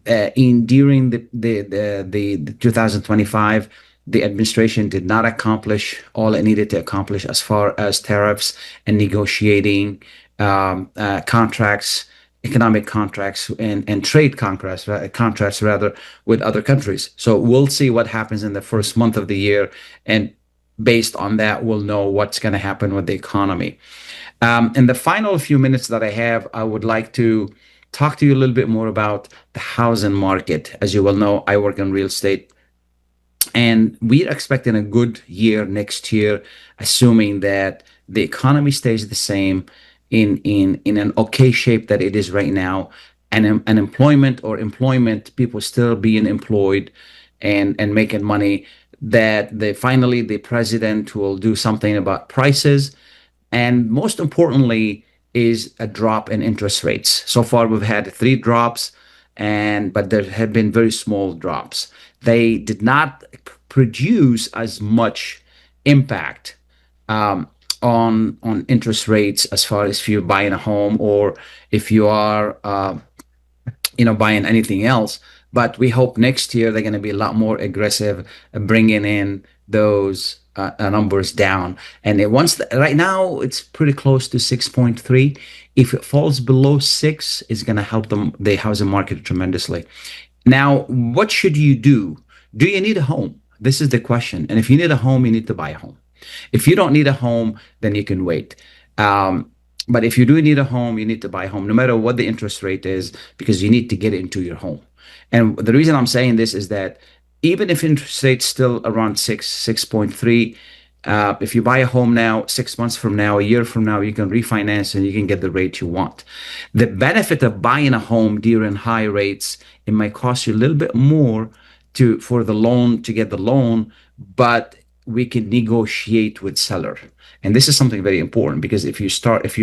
During the 2025, the administration did not accomplish all it needed to accomplish as far as tariffs and negotiating contracts, economic contracts, and trade contracts rather with other countries. So we'll see what happens in the first month of the year, and based on that, we'll know what's going to happen with the economy. In the final few minutes that I have, I would like to talk to you a little bit more about the housing market. As you well know, I work in real estate, and we're expecting a good year next year, assuming that the economy stays the same in an okay shape that it is right now, and employment, people still being employed and making money, that finally the president will do something about prices, and most importantly is a drop in interest rates. So far we've had 3 drops, but there have been very small drops. They did not produce as much impact on interest rates as far as if you're buying a home or if you are buying anything else. But we hope next year they're going to be a lot more aggressive, bringing in those numbers down. And right now it's pretty close to 6.3. If it falls below 6, it's going to help the housing market tremendously. Now, what should you do? Do you need a home? This is the question. And if you need a home, you need to buy a home. If you don't need a home, then you can wait. But if you do need a home, you need to buy a home, no matter what the interest rate is, because you need to get into your home. And the reason I'm saying this is that even if interest rate's still around 6.3, if you buy a home now, 6 months from now, a year from now, you can refinance and you can get the rate you want. The benefit of buying a home during high rates, it might cost you a little bit more for the loan, to get the loan, but we can negotiate with seller. And this is something very important, because if you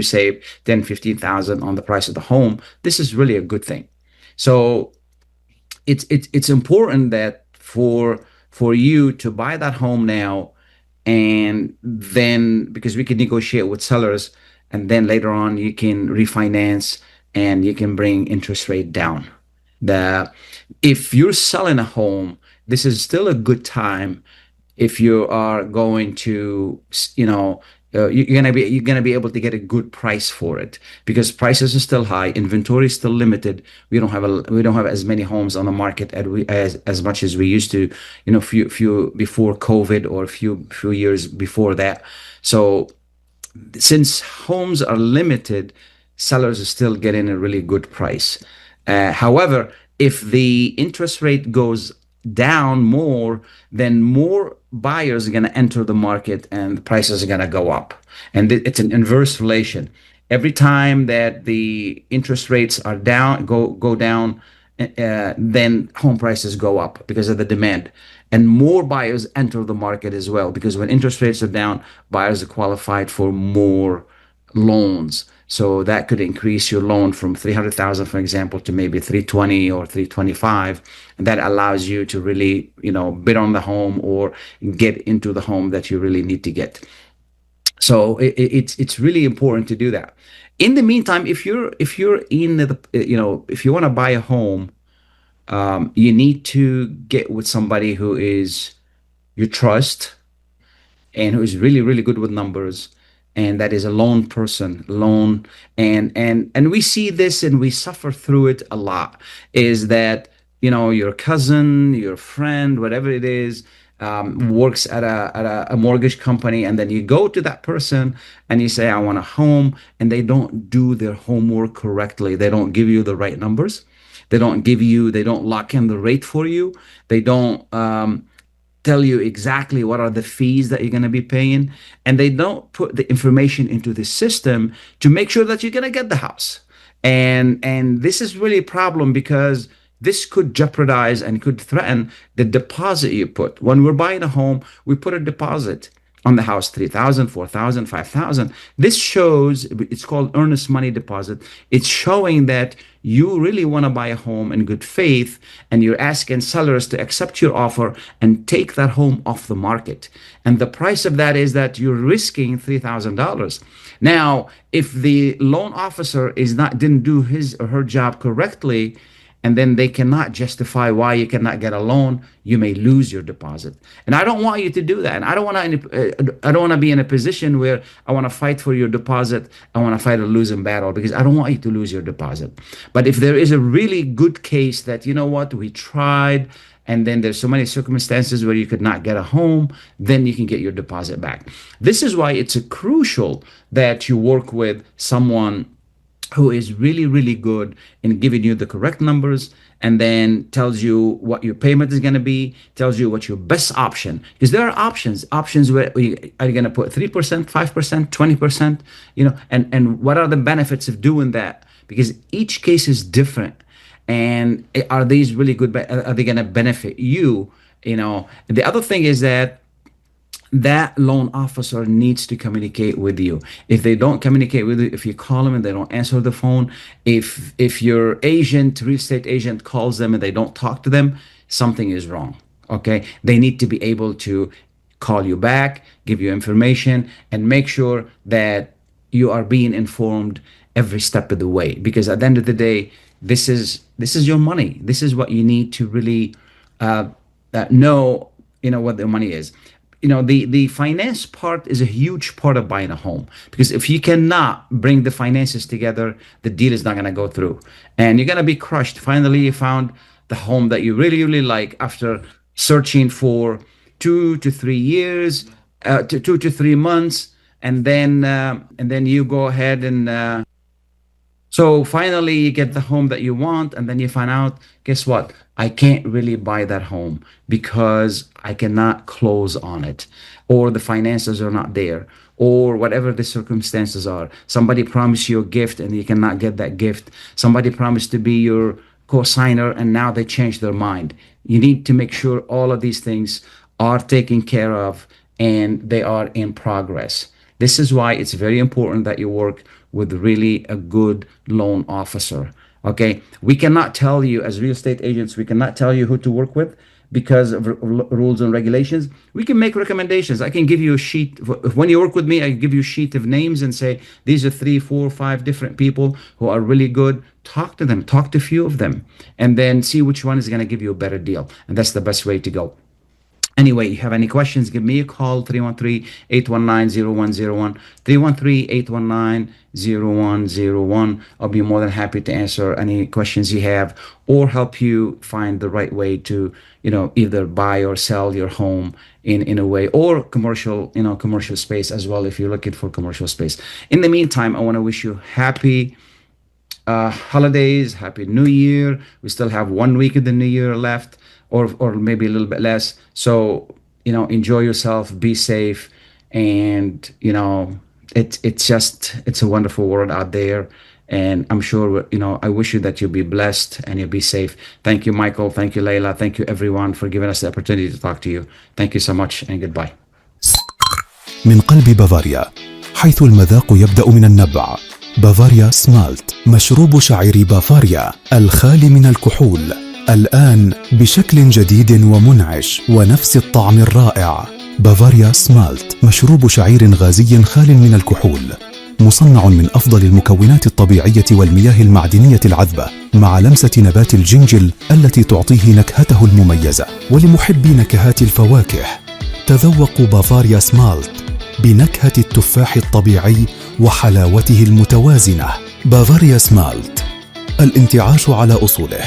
save 10, 15,000 on the price of the home, this is really a good thing. So it's important that for you to buy that home now, and then because we can negotiate with sellers, and then later on you can refinance and you can bring interest rate down. If you're selling a home, this is still a good time. If you are going to, you're gonna be able to get a good price for it, because prices are still high, inventory is still limited. We don't have as many homes on the market as much as we used to, few before COVID or a few years before that. So since homes are limited, sellers are still getting a really good price. However, if the interest rate goes down more, then more buyers are going to enter the market and the prices are going to go up. And it's an inverse relation. Every time that the interest rates are down, go down, then home prices go up because of the demand. And more buyers enter the market as well, because when interest rates are down, buyers are qualified for more loans. So that could increase your loan from 300,000, for example, to maybe 320 or 325. And that allows you to really, bid on the home or get into the home that you really need to get. So it's really important to do that. In the meantime, if you're in the, if you want to buy a home, you need to get with somebody who is you trust and who is really, really good with numbers. And that is a loan person, and we see this and we suffer through it a lot, is that, your cousin, your friend, whatever it is, works at a mortgage company, and then you go to that person and you say, I want a home, and they don't do their homework correctly. They don't give you the right numbers. They don't lock in the rate for you. They don't tell you exactly what are the fees that you're going to be paying, and they don't put the information into the system to make sure that you're going to get the house. And this is really a problem, because this could jeopardize and could threaten the deposit you put. When we're buying a home, we put a deposit, on the house, $3,000, $4,000, $5,000. This shows, it's called earnest money deposit. It's showing that you really want to buy a home in good faith, and you're asking sellers to accept your offer and take that home off the market. And the price of that is that you're risking $3,000. Now, if the loan officer didn't do his or her job correctly, and then they cannot justify why you cannot get a loan, you may lose your deposit. And I don't want you to do that. And I don't want to be in a position where I want to fight for your deposit. I want to fight a losing battle, because I don't want you to lose your deposit. But if there is a really good case that, you know what, we tried, and then there's so many circumstances where you could not get a home, then you can get your deposit back. This is why it's crucial that you work with someone who is really, really good in giving you the correct numbers, and then tells you what your payment is going to be, tells you what your best option, because there are options where are you going to put 3%, 5%, 20%, and what are the benefits of doing that? Because each case is different. And are these really good? Are they going to benefit you? The other thing is that loan officer needs to communicate with you. If they don't communicate with you, if you call them and they don't answer the phone, if your real estate agent calls them and they don't talk to them, something is wrong. Okay, they need to be able to call you back, give you information, and make sure that you are being informed every step of the way. Because at the end of the day, this is your money. This is what you need to really know. What the money is. The finance part is a huge part of buying a home, because if you cannot bring the finances together, the deal is not going to go through, and you're going to be crushed. Finally, you found the home that you really, really like after searching for 2 to 3 years, 2 to 3 months, and then you go ahead and so finally you get the home that you want, and then you find out, guess what? I can't really buy that home because I cannot close on it, or the finances are not there, or whatever the circumstances are. Somebody promised you a gift and you cannot get that gift. Somebody promised to be your co-signer and now they changed their mind. You need to make sure all of these things are taken care of and they are in progress. This is why it's very important that you work with really a good loan officer. Okay, we cannot tell you as real estate agents, we cannot tell you who to work with because of rules and regulations. We can make recommendations. I can give you a sheet. When you work with me, I give you a sheet of names and say, these are 3, 4, 5 different people who are really good. Talk to them, talk to a few of them, and then see which one is going to give you a better deal. And that's the best way to go. Anyway, you have any questions, give me a call, 313-819-0101, 313-819-0101. I'll be more than happy to answer any questions you have or help you find the right way to, either buy or sell your home in a way, or commercial space as well, if you're looking for commercial space. In the meantime, I want to wish you happy holidays, happy New Year. We still have 1 week of the New Year left. Or maybe a little bit less. So, enjoy yourself, be safe. And, it's a wonderful world out there. And I'm sure, I wish you that you'll be blessed and you'll be safe. Thank you, Michael. Thank you, Layla. Thank you, everyone, for giving us the opportunity to talk to you. Thank you so much and goodbye. من قلب بافاريا، حيث المذاق يبدأ من النبع. بافاريا سمالت، مشروب شعير بافاريا الخالي من الكحول، الآن بشكل جديد ومنعش ونفس الطعم الرائع. بافاريا سمالت، مشروب شعير غازي خال من الكحول، مصنع من أفضل المكونات الطبيعية والمياه المعدنية العذبة، مع لمسة نبات الجنجل التي تعطيه نكهته المميزة. ولمحبي نكهات الفواكه، تذوقوا بافاريا سمالت بنكهة التفاح الطبيعي وحلاوته المتوازنة. بافاريا سمالت، الانتعاش على أصوله.